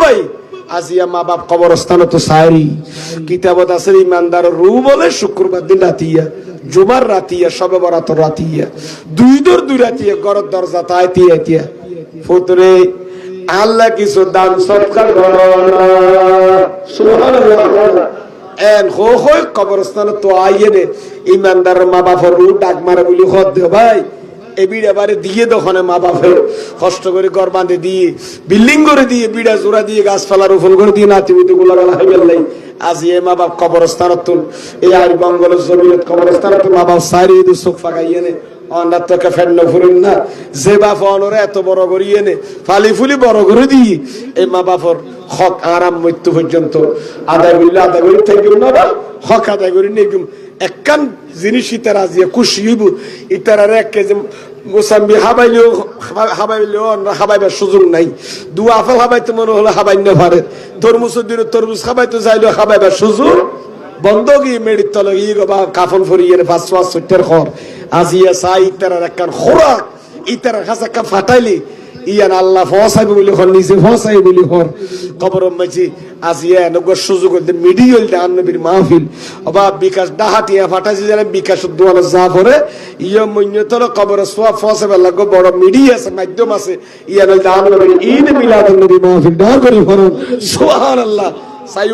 ভাই আজিয়া মা বাপ কবরস্থান তো সারি কিতাবত আছে ইমানদার রু বলে শুক্রবার দিন রাতিয়া জুমার রাতিয়া সবে বরাত রাতিয়া দুই রাতিয়া ঘরের দরজা তাইতিয়া তিয়া ফুতরে আল্লাহ কিছু দান সৎকার করো না সুবহানাল্লাহ এন হই কবরস্থান তো আইয়ে ইমানদার মা বাপের রু ডাক মারে বলি হদ দে ভাই এই বিড়া বারে দিয়ে দোকানে মা বাপের কষ্ট করে ঘর বাঁধে দিয়ে বিল্ডিং করে দিয়ে বিড়া জোড়া দিয়ে গাছপালা রোপণ করে দিয়ে নাতিমিতি গুলা গলা হয়ে গেলাই আজ এ মা বাপ কবরস্থান তুল এই আর বঙ্গলের জমিনত কবরস্থান তুল মা বাপ সারি দু চোখ ফাঁকাইয়ে নে অন্যার তোকে ফেন্ন ফুরেন না যে বাপ অনরে এত বড় করিয়ে নে ফালি ফুলি বড় করে দিয়ে এই মা বাপর হক আরাম মৃত্যু পর্যন্ত আদায় করিলে আদায় করি থাকবে না বা হক আদায় করি নেগুম একখান জিনিস ইতারা দিয়ে খুশি হইব ইতারার এক কেজি মোসাম্বি হাবাইলেও হাবাইবার সুযোগ নাই দু আপেল হাবাইতে মনে হলো হাবাই না পারে তরমুজ খাবাইতে চাইলেও হাবাইবার সুযোগ বন্ধ গিয়ে মেডির তলে গিয়ে বা কাফন ফরিয়ে 5-6 ঘর আজিয়া চাই ইতারার একখান খোরাক ইতারার কাছে একটা ফাটাইলি ইয়ান আল্লাহ ফসাইবে বলি হর নিজে ফসাই বলি হর খবর মাঝি আজিয়া নগর সুযোগ মিডিয়াল দান নবীর মাহফিল অবা বিকাশ ডাহাটিয়া ফাটাইছে জানে বিকাশ দোয়াল যা পরে ইয়া মন্যতল কবর সোয়া ফসাবে লাগো বড় মিডিয়া আছে মাধ্যম আছে ইয়ান দান নবীর ঈদ মিলাদুন নবী মাহফিল দা করি হর সুবহানাল্লাহ সাই